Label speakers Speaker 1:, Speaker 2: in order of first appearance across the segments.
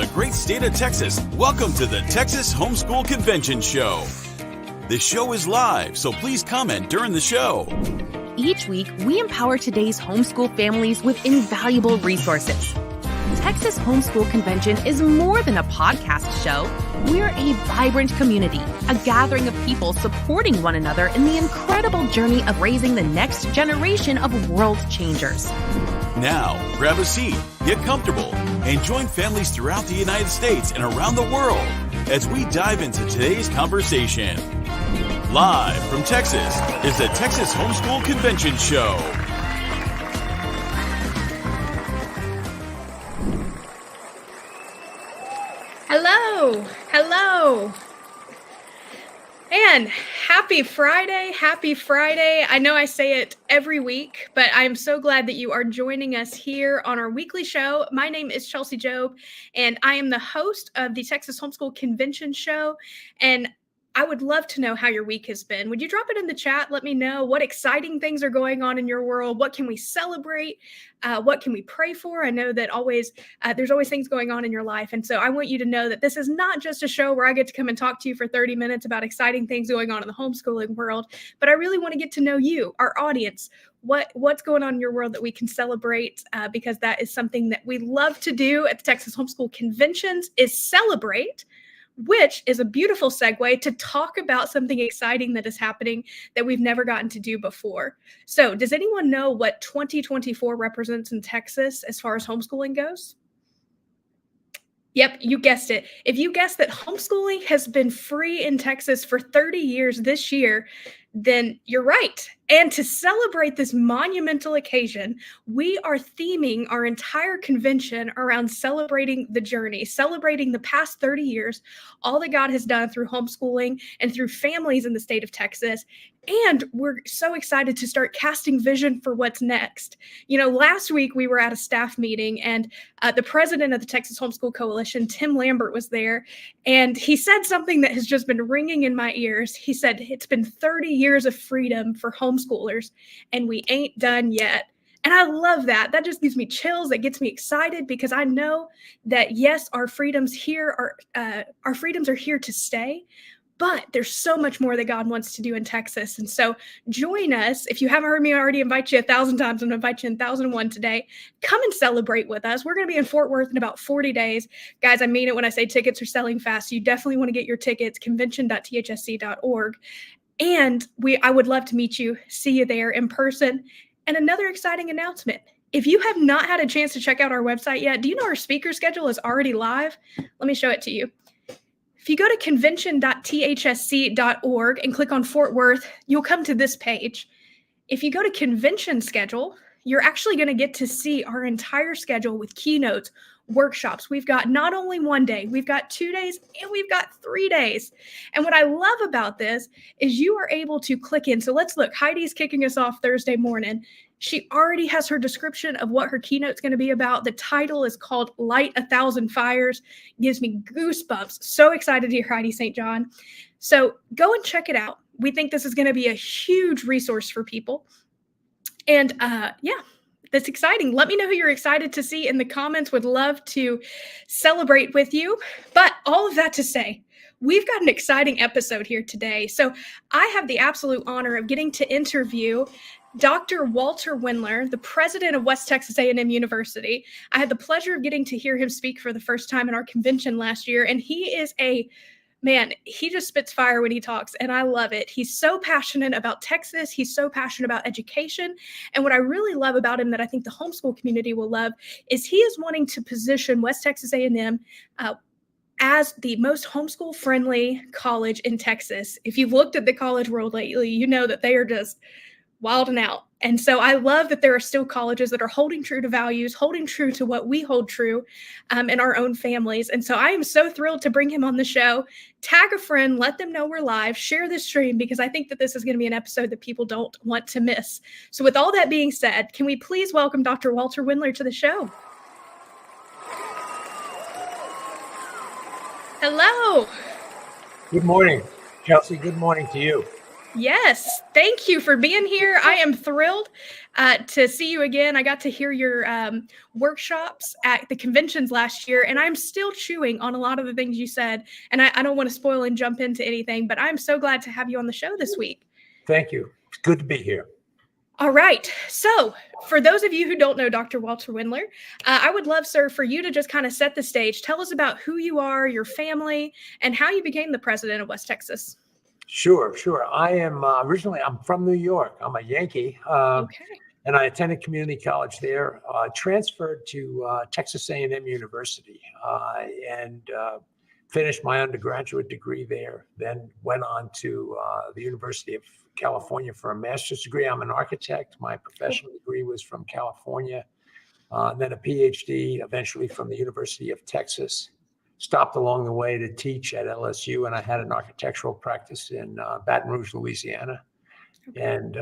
Speaker 1: the great state of Texas, welcome to the Texas HomeSchool Conventions Show. The show is live, so please comment during the show.
Speaker 2: Each week, we empower today's homeschool families with invaluable resources. Texas HomeSchool Convention is more than a podcast show. We're a vibrant community, a gathering of people supporting one another in the incredible journey of raising the next generation of world changers.
Speaker 1: Now, grab a seat, get comfortable, and join families throughout the United States and around the world as we dive into today's conversation. Live from Texas is the Texas HomeSchool Conventions Show.
Speaker 3: Hello. And happy Friday. I know I say it every week, but I'm so glad that you are joining us here on our weekly show. My name is Chelsea Job, and I am the host of the Texas HomeSchool Convention Show. And I would love to know how your week has been. Would you drop it in the chat? Let me know what exciting things are going on in your world. What can we celebrate? What can we pray for? I know that there's always things going on in your life. And so I want you to know that this is not just a show where I get to come and talk to you for 30 minutes about exciting things going on in the homeschooling world, but I really want to get to know you, our audience, what's going on in your world that we can celebrate, because that is something that we love to do at the Texas Homeschool Conventions is celebrate, which is a beautiful segue to talk about something exciting that is happening that we've never gotten to do before. So does anyone know what 2024 represents in Texas as far as homeschooling goes? Yep, you guessed it. If you guessed that homeschooling has been free in Texas for 30 years this year, then you're right. And to celebrate this monumental occasion, we are theming our entire convention around celebrating the journey, celebrating the past 30 years, all that God has done through homeschooling and through families in the state of Texas. And we're so excited to start casting vision for what's next. You know, last week we were at a staff meeting, and the president of the Texas Homeschool Coalition, Tim Lambert, was there. And he said something that has just been ringing in my ears. He said, it's been 30 years of freedom for homeschoolers, and we ain't done yet. And I love that. That just gives me chills. That gets me excited because I know that, yes, our freedoms are here to stay. But there's so much more that God wants to do in Texas. And so join us. If you haven't heard me already invite you 1,000 times, I'm going to invite you 1,001 today. Come and celebrate with us. We're going to be in Fort Worth in about 40 days. Guys, I mean it when I say tickets are selling fast. So you definitely want to get your tickets, convention.thsc.org. And I would love to meet you, see you there in person. And another exciting announcement. If you have not had a chance to check out our website yet, do you know our speaker schedule is already live? Let me show it to you. If you go to convention.thsc.org and click on Fort Worth, you'll come to this page. If you go to convention schedule, you're actually going to get to see our entire schedule with keynotes, workshops. We've got not only 1 day, we've got 2 days, and we've got 3 days. And what I love about this is you are able to click in. So let's look. Heidi's kicking us off Thursday morning. She already has her description of what her keynote's going to be about. The title is called Light 1,000 Fires. Gives me goosebumps. So excited to hear Heidi St. John. So go and check it out. We think this is going to be a huge resource for people. And that's exciting. Let me know who you're excited to see in the comments. Would love to celebrate with you. But all of that to say, we've got an exciting episode here today. So I have the absolute honor of getting to interview Dr. Walter Wendler, the president of West Texas A&M University. I had the pleasure of getting to hear him speak for the first time in our convention last year. And he is he just spits fire when he talks, and I love it. He's so passionate about Texas. He's so passionate about education. And what I really love about him that I think the homeschool community will love is he is wanting to position West Texas A&M as the most homeschool-friendly college in Texas. If you've looked at the college world lately, you know that they are just wilding out. And so I love that there are still colleges that are holding true to values, holding true to what we hold true in our own families. And so I am so thrilled to bring him on the show. Tag a friend, let them know we're live, share this stream, because I think that this is going to be an episode that people don't want to miss. So with all that being said, can we please welcome Dr. Walter Wendler to the show? Hello.
Speaker 4: Good morning, Chelsea. Good morning to you.
Speaker 3: Yes, thank you for being here. I am thrilled to see you again. I got to hear your workshops at the conventions last year, and I'm still chewing on a lot of the things you said. And I don't want to spoil and jump into anything, but I'm so glad to have you on the show this week.
Speaker 4: Thank you. It's good to be here.
Speaker 3: All right. So, for those of you who don't know Dr. Walter Wendler, I would love, sir, for you to just kind of set the stage. Tell us about who you are, your family, and how you became the president of West Texas.
Speaker 4: Sure. I am I'm from New York. I'm a Yankee,
Speaker 3: Okay.
Speaker 4: and I attended community college there. Transferred to Texas A&M University, and finished my undergraduate degree there. Then went on to the University of California for a master's degree. I'm an architect. My professional degree was from California. Then a PhD, eventually from the University of Texas. Stopped along the way to teach at LSU, and I had an architectural practice in Baton Rouge, Louisiana, and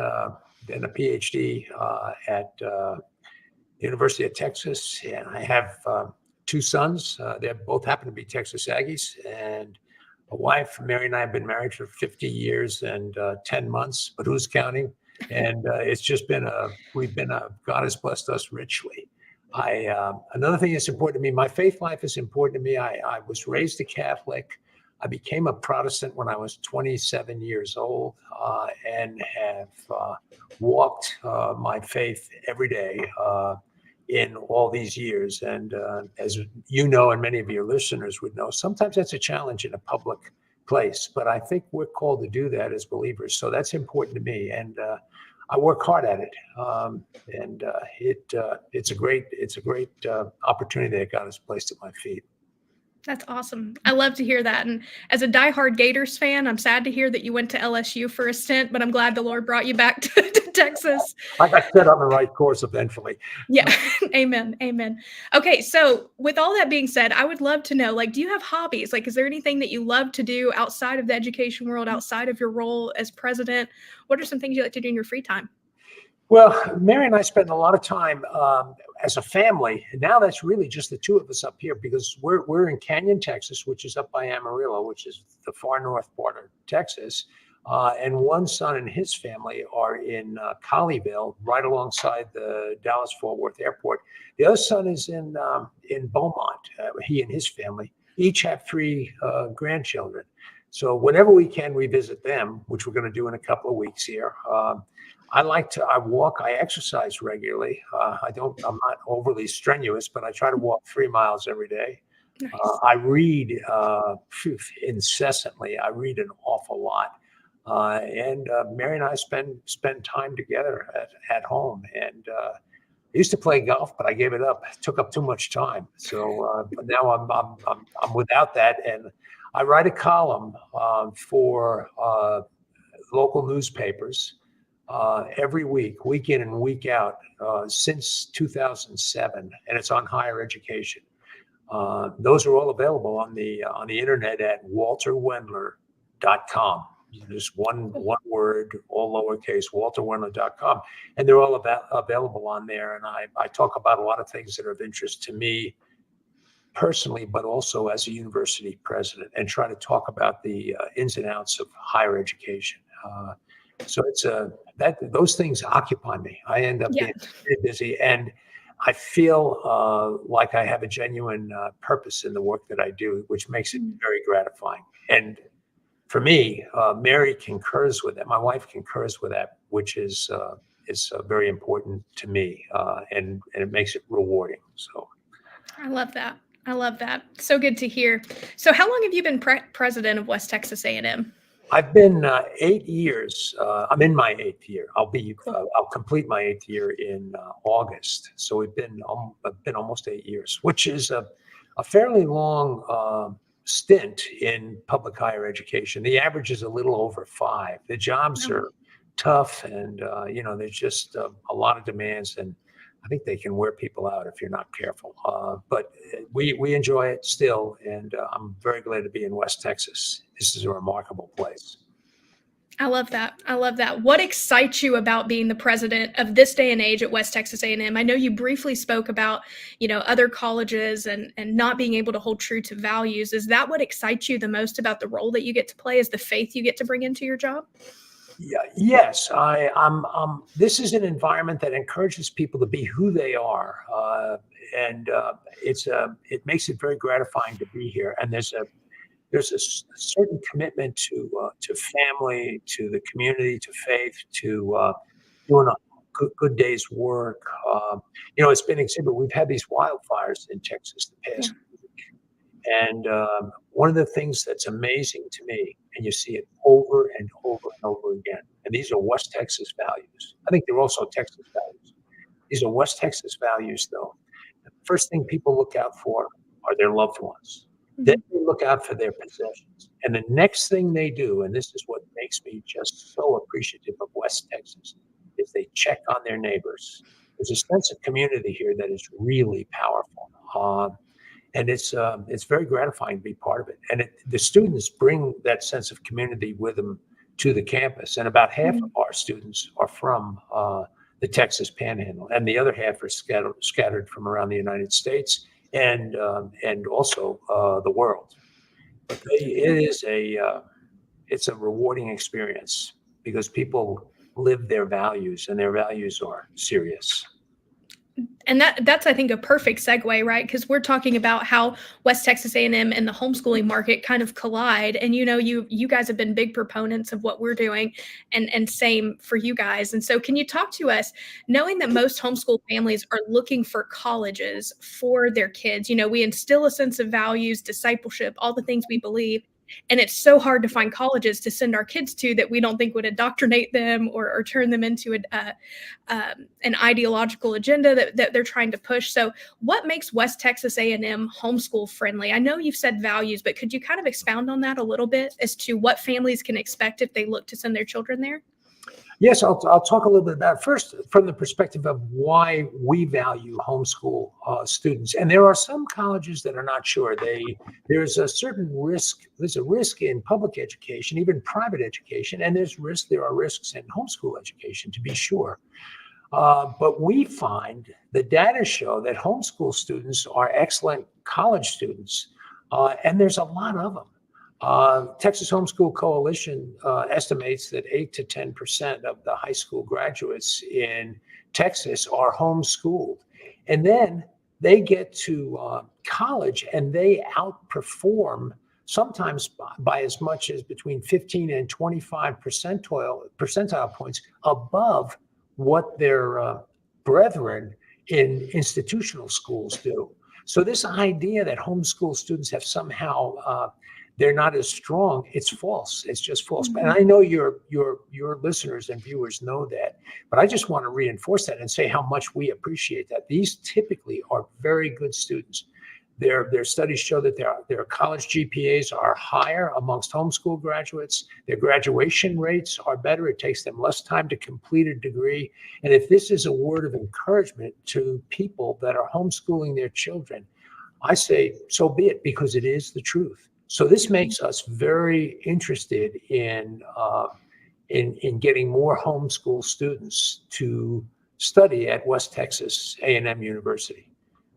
Speaker 4: then a PhD at the University of Texas. And I have two sons. They both happen to be Texas Aggies, and a wife. Mary and I have been married for 50 years and 10 months, but who's counting? And it's just been God has blessed us richly. Another thing that's important to me, my faith life is important to me. I was raised a Catholic. I became a Protestant when I was 27 years old, and have walked my faith every day in all these years. And as you know, and many of your listeners would know, sometimes that's a challenge in a public place, but I think we're called to do that as believers. So that's important to me. And I work hard at it, and it's a great opportunity that God has placed at my feet.
Speaker 3: That's awesome. I love to hear that. And as a diehard Gators fan, I'm sad to hear that you went to LSU for a stint, but I'm glad the Lord brought you back to Texas.
Speaker 4: I got set on the right course eventually.
Speaker 3: Yeah. Amen. Okay. So with all that being said, I would love to know, do you have hobbies? Is there anything that you love to do outside of the education world, outside of your role as president? What are some things you like to do in your free time?
Speaker 4: Well, Mary and I spend a lot of time as a family. And now that's really just the two of us up here, because we're in Canyon, Texas, which is up by Amarillo, which is the far north part of Texas. And one son and his family are in Colleyville, right alongside the Dallas-Fort Worth Airport. The other son is in Beaumont. He and his family each have three grandchildren. So whenever we can, we visit them, which we're going to do in a couple of weeks here. I walk, I exercise regularly. I'm not overly strenuous, but I try to walk 3 miles every day. Nice. I read incessantly. I read an awful lot. And Mary and I spend time together at home. And I used to play golf, but I gave it up. It took up too much time. So but now I'm without that. And I write a column for local newspapers every week in and week out, since 2007, and it's on higher education. Those are all available on the internet at walterwendler.com. Just one word, all lowercase, walterwendler.com, and they're all available on there. And I talk about a lot of things that are of interest to me personally, but also as a university president, and try to talk about the ins and outs of higher education. So it's those things occupy me. I end up being very busy, and I feel like I have a genuine purpose in the work that I do, which makes it very gratifying. And for me, Mary concurs with that. My wife concurs with that, which is very important to me, and it makes it rewarding. So,
Speaker 3: I love that. So good to hear. So, how long have you been president of West Texas A&M?
Speaker 4: I've been 8 years. I'm in my 8th year. I'll complete my 8th year in August. So I've been almost 8 years, which is a fairly long stint in public higher education. The average is a little over 5. The jobs are tough, and there's just a lot of demands, and I think they can wear people out if you're not careful. But we enjoy it still, and I'm very glad to be in West Texas. This is a remarkable place.
Speaker 3: I love that. What excites you about being the president of this day and age at West Texas A&M? I know you briefly spoke about, other colleges and not being able to hold true to values. Is that what excites you the most about the role that you get to play? Is the faith you get to bring into your job?
Speaker 4: Yeah, yes, this is an environment that encourages people to be who they are, and it makes it very gratifying to be here. And there's a certain commitment to family, to the community, to faith, to doing a good day's work. It's been exhibited. We've had these wildfires in Texas the past week, and one of the things that's amazing to me, and you see it over and over and over again, and these are West Texas values. I think they're also Texas values. These are West Texas values, though. The first thing people look out for are their loved ones. Then they look out for their possessions. And the next thing they do, and this is what makes me just so appreciative of West Texas, is they check on their neighbors. There's a sense of community here that is really powerful. And it's very gratifying to be part of it. And the students bring that sense of community with them to the campus. And about half of our students are from the Texas Panhandle, and the other half are scattered from around the United States and also the world. But it's a rewarding experience because people live their values, and their values are serious.
Speaker 3: And that's, I think, a perfect segue, right? Because we're talking about how West Texas A&M and the homeschooling market kind of collide. And, you guys have been big proponents of what we're doing, and same for you guys. And so can you talk to us, knowing that most homeschool families are looking for colleges for their kids? We instill a sense of values, discipleship, all the things we believe. And it's so hard to find colleges to send our kids to that we don't think would indoctrinate them or turn them into an ideological agenda that they're trying to push. So what makes West Texas A&M homeschool friendly? I know you've said values, but could you kind of expound on that a little bit as to what families can expect if they look to send their children there?
Speaker 4: Yes, I'll talk a little bit about it. First from the perspective of why we value homeschool students. And there are some colleges that are not sure. There's a certain risk. There's a risk in public education, even private education, and there are risks in homeschool education, to be sure. But we find the data show that homeschool students are excellent college students, and there's a lot of them. Texas Homeschool Coalition estimates that 8 to 10% of the high school graduates in Texas are homeschooled. And then they get to college and they outperform sometimes by as much as between 15 and 25 percentile points above what their brethren in institutional schools do. So this idea that homeschool students have somehow they're not as strong, it's false. It's just false. And I know your listeners and viewers know that, but I just want to reinforce that and say how much we appreciate that. These typically are very good students. Their studies show that their college GPAs are higher amongst homeschool graduates. Their graduation rates are better. It takes them less time to complete a degree. And if this is a word of encouragement to people that are homeschooling their children, I say, so be it, because it is the truth. So this makes us very interested in getting more homeschool students to study at West Texas A&M University.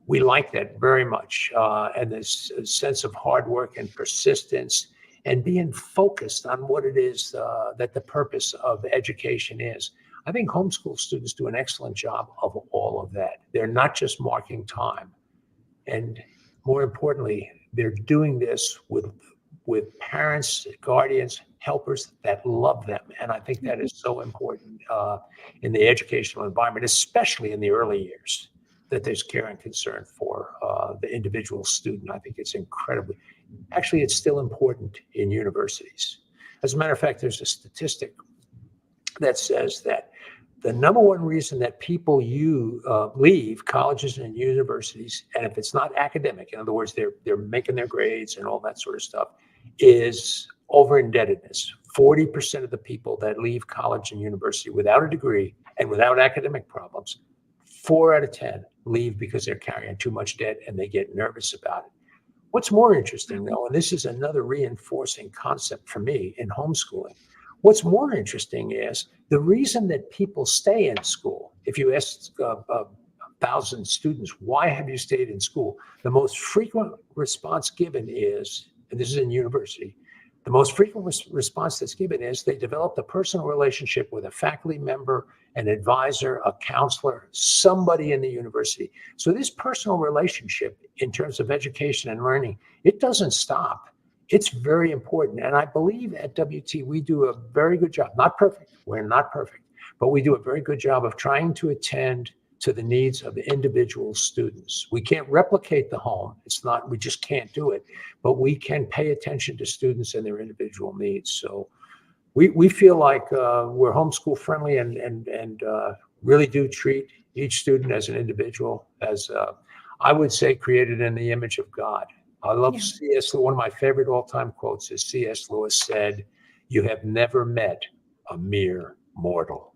Speaker 4: We like that very much, and this sense of hard work and persistence and being focused on what it is that the purpose of education is. I think homeschool students do an excellent job of all of that. They're not just marking time, and more importantly, they're doing this with parents, guardians, helpers that love them. And I think that is so important in the educational environment, especially in the early years, that there's care and concern for the individual student. I think it's it's still important in universities. As a matter of fact, there's a statistic that says that the number one reason that people leave colleges and universities, and if it's not academic, in other words, they're making their grades and all that sort of stuff, is over indebtedness. 40% of the people that leave college and university without a degree and without academic problems, 4 out of 10 leave because they're carrying too much debt and they get nervous about it. What's more interesting, though, and this is another reinforcing concept for me in homeschooling, what's more interesting is the reason that people stay in school. If you ask 1,000 students, why have you stayed in school? The most frequent response given is, and this is in university, The most frequent response that's given is they developed a personal relationship with a faculty member, an advisor, a counselor, somebody in the university. So this personal relationship in terms of education and learning, it doesn't stop. It's very important. And I believe at WT, we do a very good job. Not perfect. We're not perfect. But we do a very good job of trying to attend to the needs of individual students. We can't replicate the home. We just can't do it. But we can pay attention to students and their individual needs. So we feel like we're homeschool friendly and really do treat each student as an individual, as I would say, created in the image of God. I love C.S. Lewis. One of my favorite all-time quotes is C.S. Lewis said, "You have never met a mere mortal."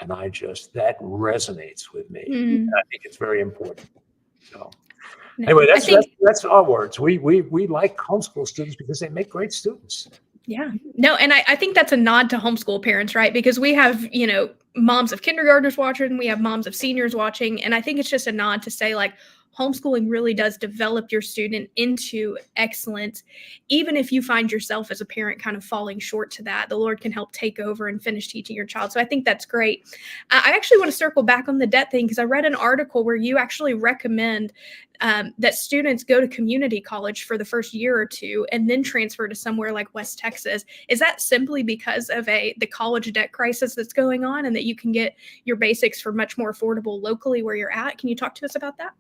Speaker 4: And that resonates with me. And I think it's very important. So anyway, that's our words. We like homeschool students because they make great students.
Speaker 3: Yeah. No, and I think that's a nod to homeschool parents, right? Because we have, moms of kindergartners watching, we have moms of seniors watching. And I think it's just a nod to say, like, homeschooling really does develop your student into excellence. Even if you find yourself as a parent kind of falling short to that, the Lord can help take over and finish teaching your child. So I think that's great. I actually want to circle back on the debt thing, because I read an article where you actually recommend that students go to community college for the first year or two and then transfer to somewhere like West Texas. Is that simply because of the college debt crisis that's going on, and that you can get your basics for much more affordable locally where you're at? Can you talk to us about that?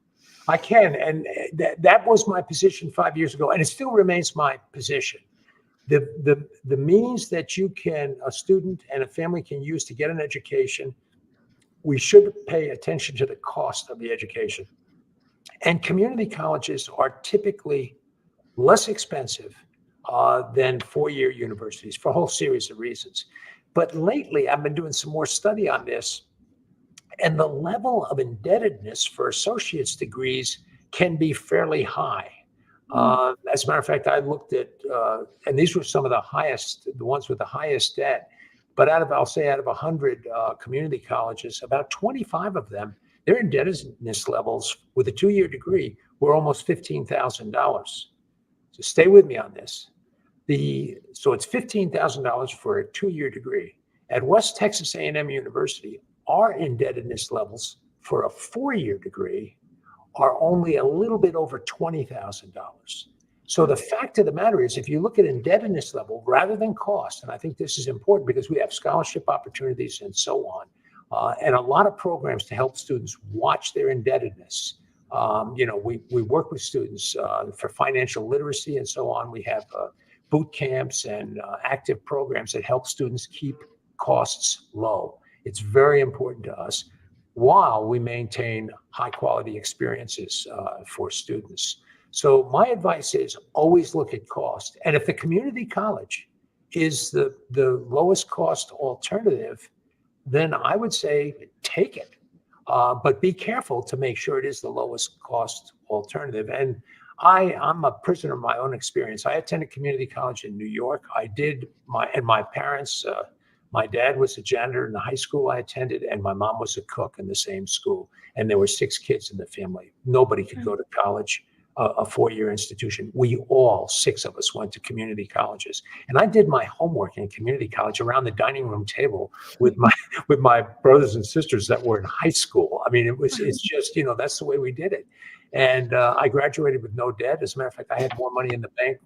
Speaker 4: I can, and that was my position 5 years ago, and it still remains my position. The means that a student and a family can use to get an education, we should pay attention to the cost of the education. And community colleges are typically less expensive than four-year universities for a whole series of reasons. But lately, I've been doing some more study on this, and the level of indebtedness for associate's degrees can be fairly high. As a matter of fact, I looked at, and these were some of the ones with the highest debt, but out of 100 community colleges, about 25 of them, their indebtedness levels with a two-year degree were almost $15,000. So stay with me on this. So it's $15,000 for a two-year degree. At West Texas A&M University, our indebtedness levels for a four-year degree are only a little bit over $20,000. So the fact of the matter is, if you look at indebtedness level rather than cost, and I think this is important because we have scholarship opportunities and so on, and a lot of programs to help students watch their indebtedness. We work with students for financial literacy and so on. We have boot camps and active programs that help students keep costs low. It's very important to us while we maintain high quality experiences for students. So my advice is always look at cost. And if the community college is the lowest cost alternative, then I would say take it. But be careful to make sure it is the lowest cost alternative. And I'm a prisoner of my own experience. I attended community college in New York. My parents, my dad was a janitor in the high school I attended, and my mom was a cook in the same school. And there were 6 kids in the family. Nobody could go to college, a four-year institution. We all, 6 of us, went to community colleges. And I did my homework in community college around the dining room table with my brothers and sisters that were in high school. I mean, it's just, that's the way we did it. And I graduated with no debt. As a matter of fact, I had more money in the bank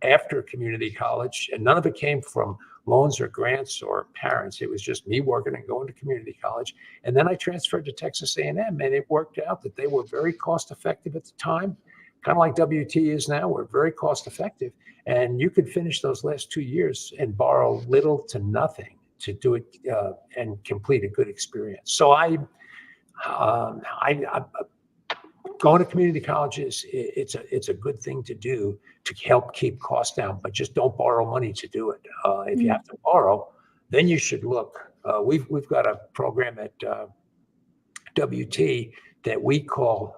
Speaker 4: after community college, and none of it came from loans or grants or parents. It was just me working and going to community college. And then I transferred to Texas A&M, and it worked out that they were very cost effective at the time, kind of like WT is now. We're very cost effective, and you could finish those last 2 years and borrow little to nothing to do it and complete a good experience. So I going to community colleges, it's a good thing to do to help keep costs down, but just don't borrow money to do it. If you have to borrow, then you should look. We've got a program at WT that we call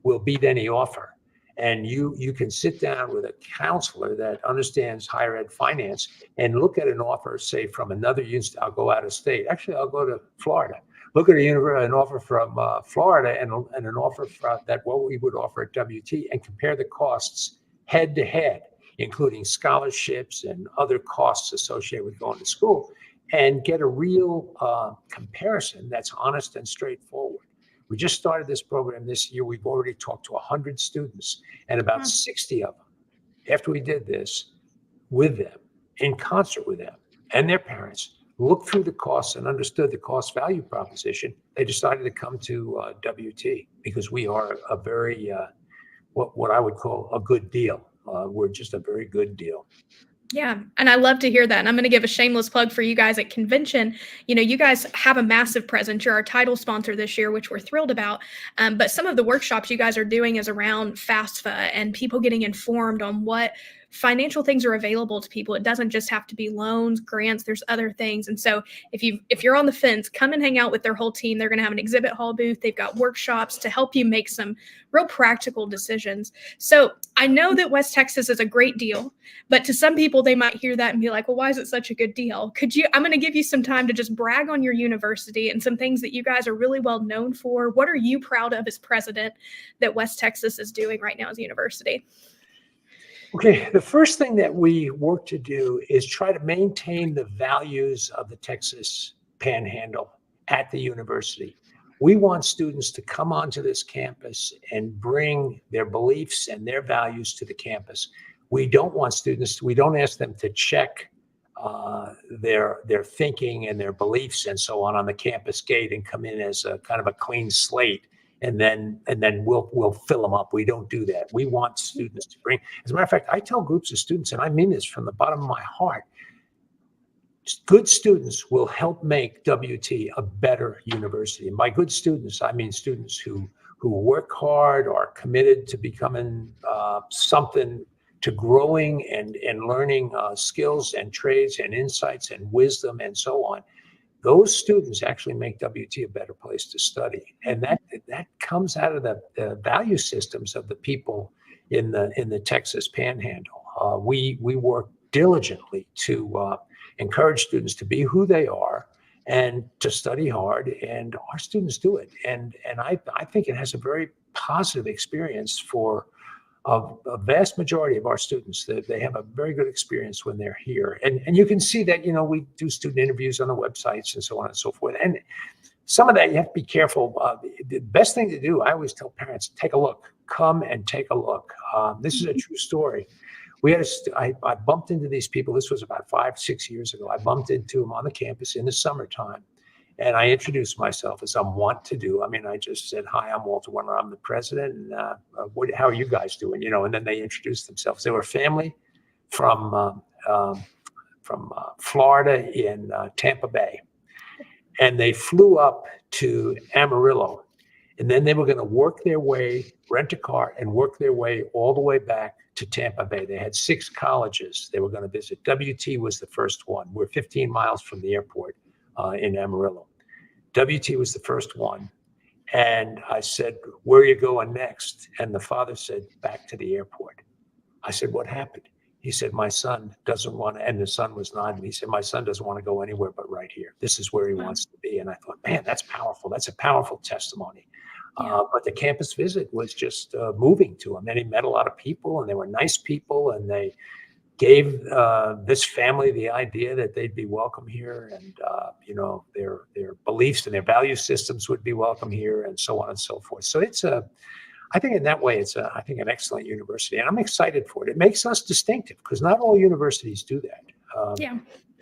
Speaker 4: Will Beat Any Offer. And you can sit down with a counselor that understands higher ed finance and look at an offer, say from another university. I'll go out of state. Actually, I'll go to Florida. Look at an offer from Florida and an offer that what we would offer at WT, and compare the costs head to head. including scholarships and other costs associated with going to school, and get a real comparison that's honest and straightforward. We just started this program this year. We've already talked to 100 students, and about 60 of them, after we did this with them, in concert with them and their parents, looked through the costs and understood the cost value proposition. They decided to come to WT because we are a very, what I would call a good deal. We're just a very good deal.
Speaker 3: Yeah. And I love to hear that. And I'm going to give a shameless plug for you guys at convention. You know, you guys have a massive presence. You're our title sponsor this year, which we're thrilled about. But some of the workshops you guys are doing is around FAFSA and people getting informed on what financial things are available to people. It doesn't just have to be loans, grants, there's other things. And so if you're on the fence, come and hang out with their whole team. They're going to have an exhibit hall booth. They've got workshops to help you make some real practical decisions. So I know that West Texas is a great deal, but to some people, they might hear that and be like, well, why is it such a good deal? I'm going to give you some time to just brag on your university and some things that you guys are really well known for. What are you proud of as president that West Texas is doing right now as a university?
Speaker 4: Okay, the first thing that we work to do is try to maintain the values of the Texas Panhandle at the university. We want students to come onto this campus and bring their beliefs and their values to the campus. We don't ask them to check their thinking and their beliefs and so on the campus gate and come in as a kind of a clean slate. And then we'll fill them up. We don't do that. We want students to bring. As a matter of fact, I tell groups of students, and I mean this from the bottom of my heart, good students will help make WT a better university. And by good students, I mean students who work hard, are committed to becoming something, to growing and learning skills and trades and insights and wisdom and so on. Those students actually make WT a better place to study. And that comes out of the value systems of the people in the Texas Panhandle. We work diligently to encourage students to be who they are and to study hard, and our students do it. And I think it has a very positive experience for a vast majority of our students. That they have a very good experience when they're here. And you can see that, we do student interviews on the websites and so on and so forth. And some of that you have to be careful. The best thing to do, I always tell parents, take a look, come and take a look. This is a true story. I bumped into these people. This was about 5-6 years ago. I bumped into them on the campus in the summertime. And I introduced myself as I want to do. I mean, I just said, hi, I'm Walter Wendler. I'm the president. And how are you guys doing? And then they introduced themselves. They were a family from Florida in Tampa Bay. And they flew up to Amarillo. And then they were going to work their way, rent a car, and work their way all the way back to Tampa Bay. They had 6 colleges they were going to visit. WT was the first one. We're 15 miles from the airport. In Amarillo. WT was the first one. And I said, where are you going next? And the father said, back to the airport. I said, what happened? He said, my son doesn't want to, and the son was 9. And he said, my son doesn't want to go anywhere but right here. This is where he wants to be. And I thought, man, that's powerful. That's a powerful testimony. Yeah. But the campus visit was just moving to him. And he met a lot of people, and they were nice people, and they gave this family the idea that they'd be welcome here, and their beliefs and their value systems would be welcome here, and so on and so forth. So I think in that way, it's an excellent university, and I'm excited for it. It makes us distinctive because not all universities do that.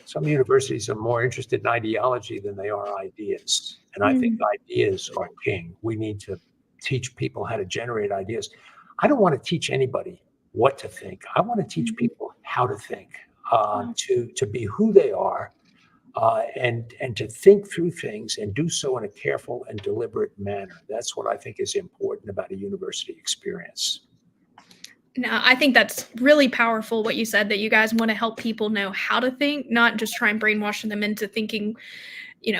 Speaker 4: Some universities are more interested in ideology than they are ideas, and I think ideas are king. We need to teach people how to generate ideas. I don't want to teach anybody what to think. I want to teach people how to think, to be who they are, and to think through things and do so in a careful and deliberate manner. That's what I think is important about a university experience.
Speaker 3: No, I think that's really powerful what you said, that you guys want to help people know how to think, not just try and brainwash them into thinking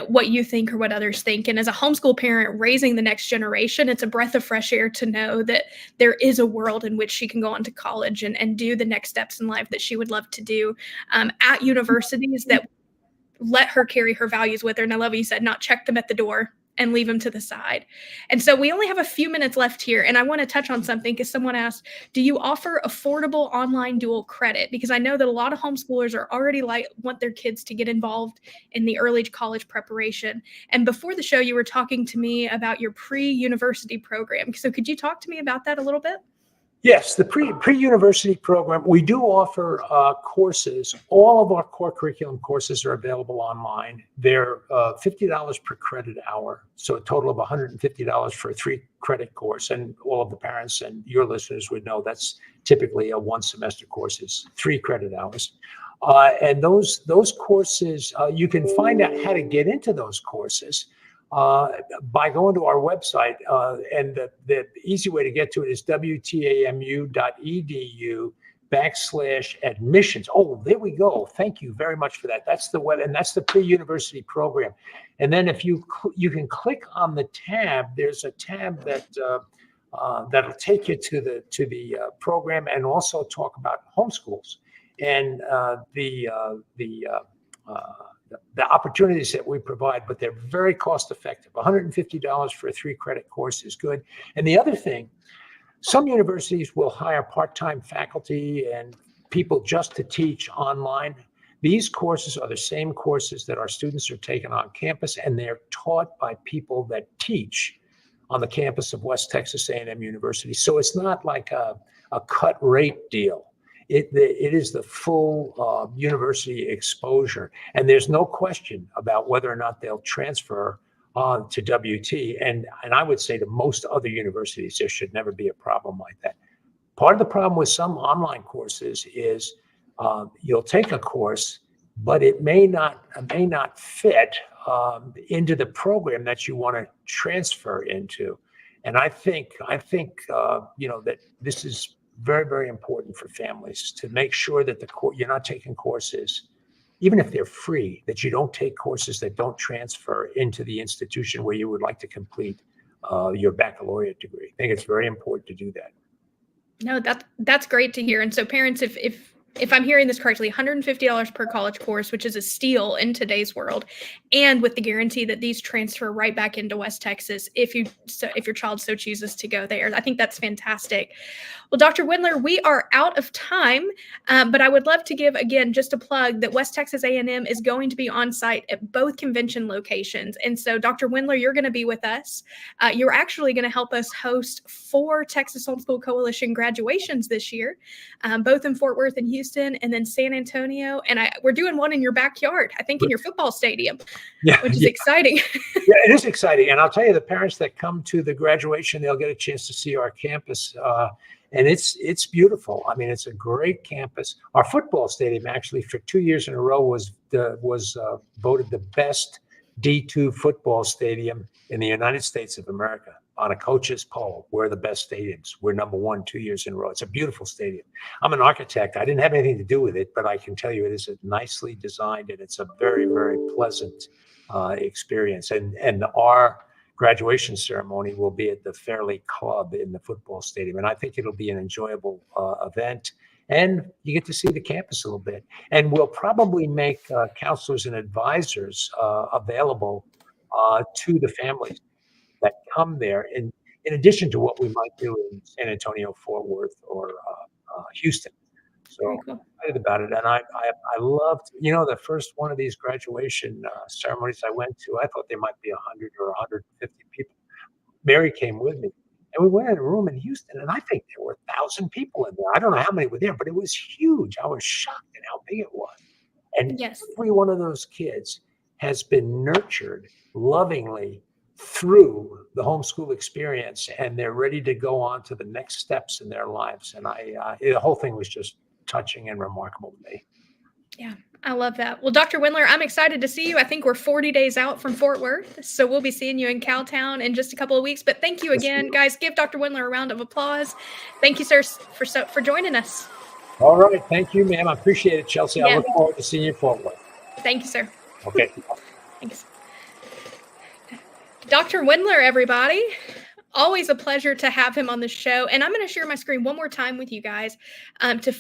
Speaker 3: what you think or what others think. And as a homeschool parent raising the next generation, it's a breath of fresh air to know that there is a world in which she can go on to college and do the next steps in life that she would love to do at universities that let her carry her values with her. And I love what you said, not check them at the door, and leave them to the side. And so we only have a few minutes left here. And I want to touch on something because someone asked, do you offer affordable online dual credit? Because I know that a lot of homeschoolers are already want their kids to get involved in the early college preparation. And before the show, you were talking to me about your pre-university program. So could you talk to me about that a little bit?
Speaker 4: Yes, the pre-university program, we do offer courses. All of our core curriculum courses are available online. They're $50 per credit hour, so a total of $150 for a 3-credit course. And all of the parents and your listeners would know that's typically a 1-semester course is 3 credit hours. And those courses, you can find out how to get into those courses by going to our website, and the easy way to get to it is WTAMU.edu/admissions. Oh, there we go. Thank you very much for that. That's the web, and that's the pre-university program. And then if you can click on the tab, there's a tab that that'll take you to the program and also talk about homeschools and the opportunities that we provide, but they're very cost effective. $150 for a 3-credit course is good. And the other thing, some universities will hire part-time faculty and people just to teach online. These courses are the same courses that our students are taking on campus, and they're taught by people that teach on the campus of West Texas A&M University. So it's not like a cut rate deal. It is the full university exposure, and there's no question about whether or not they'll transfer on to WT. And I would say to most other universities, there should never be a problem like that. Part of the problem with some online courses is you'll take a course, but it may not fit into the program that you want to transfer into. And I think that this is very, very important for families to make sure that you're not taking courses, even if they're free, that you don't take courses that don't transfer into the institution where you would like to complete your baccalaureate degree. I think it's very important to do that.
Speaker 3: No, that's great to hear. And so parents, if I'm hearing this correctly, $150 per college course, which is a steal in today's world, and with the guarantee that these transfer right back into West Texas if your child so chooses to go there. I think that's fantastic. Well, Dr. Wendler, we are out of time, but I would love to give, again, just a plug that West Texas A&M is going to be on site at both convention locations. And so, Dr. Wendler, you're going to be with us. You're actually going to help us host 4 Texas Homeschool Coalition graduations this year, both in Fort Worth and Houston, and then San Antonio. And we're doing one in your backyard, I think in your football stadium, which is exciting.
Speaker 4: Yeah, it is exciting. And I'll tell you, the parents that come to the graduation, they'll get a chance to see our campus. And it's beautiful. I mean, it's a great campus. Our football stadium, actually, for 2 years in a row, was voted the best D2 football stadium in the United States of America on a coach's poll. We're the best stadiums. We're number 1 2 years in a row. It's a beautiful stadium. I'm an architect. I didn't have anything to do with it, but I can tell you it is nicely designed, and it's a very, very pleasant experience. And our graduation ceremony will be at the Fairleigh Club in the football stadium. And I think it'll be an enjoyable event. And you get to see the campus a little bit. And we'll probably make counselors and advisors available to the families that come there, in addition to what we might do in San Antonio, Fort Worth, or Houston. So I'm excited about it. And I loved, the first one of these graduation ceremonies I went to, I thought there might be 100 or 150 people. Mary came with me, and we went in a room in Houston, and I think there were 1,000 people in there. I don't know how many were there, but it was huge. I was shocked at how big it was. And every one of those kids has been nurtured lovingly through the homeschool experience, and they're ready to go on to the next steps in their lives. And the whole thing was just touching and remarkable to me.
Speaker 3: Yeah, I love that. Well, Dr. Wendler, I'm excited to see you. I think we're 40 days out from Fort Worth, so we'll be seeing you in Cowtown in just a couple of weeks. But thank you again, guys. Give Dr. Wendler a round of applause. Thank you, sir, for joining us.
Speaker 4: All right. Thank you, ma'am. I appreciate it, Chelsea. Yeah. I look forward to seeing you in Fort Worth.
Speaker 3: Thank you, sir.
Speaker 4: Okay.
Speaker 3: Thanks. Dr. Wendler, everybody. Always a pleasure to have him on the show. And I'm going to share my screen one more time with you guys to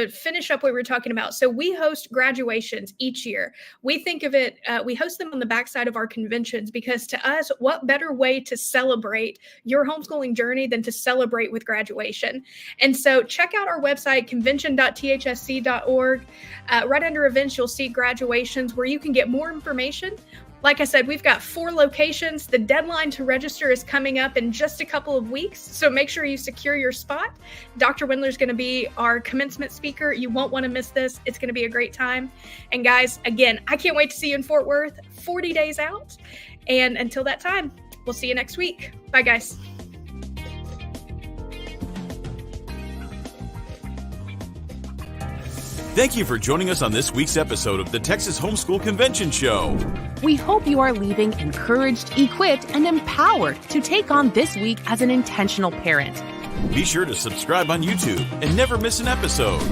Speaker 3: finish up what we were talking about. So we host graduations each year. We think of it, we host them on the backside of our conventions because to us, what better way to celebrate your homeschooling journey than to celebrate with graduation? And so check out our website, convention.thsc.org. Right under events, you'll see graduations where you can get more information. Like I said, we've got 4 locations. The deadline to register is coming up in just a couple of weeks, so make sure you secure your spot. Dr. Wendler is going to be our commencement speaker. You won't want to miss this. It's going to be a great time. And guys, again, I can't wait to see you in Fort Worth, 40 days out. And until that time, we'll see you next week. Bye, guys.
Speaker 1: Thank you for joining us on this week's episode of the Texas HomeSchool Convention Show.
Speaker 2: We hope you are leaving encouraged, equipped, and empowered to take on this week as an intentional parent.
Speaker 1: Be sure to subscribe on YouTube and never miss an episode.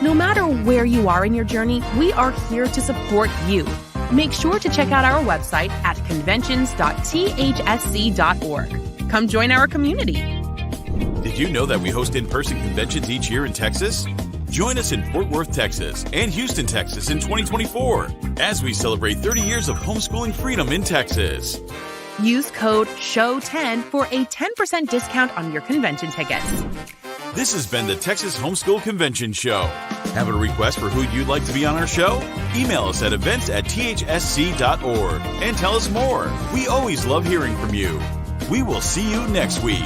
Speaker 2: No matter where you are in your journey, we are here to support you. Make sure to check out our website at conventions.thsc.org. Come join our community.
Speaker 1: Did you know that we host in-person conventions each year in Texas? Join us in Fort Worth, Texas and Houston, Texas in 2024 as we celebrate 30 years of homeschooling freedom in Texas.
Speaker 2: Use code SHOW10 for a 10% discount on your convention tickets.
Speaker 1: This has been the Texas Homeschool Convention Show. Have a request for who you'd like to be on our show? Email us at events@thsc.org and tell us more. We always love hearing from you. We will see you next week.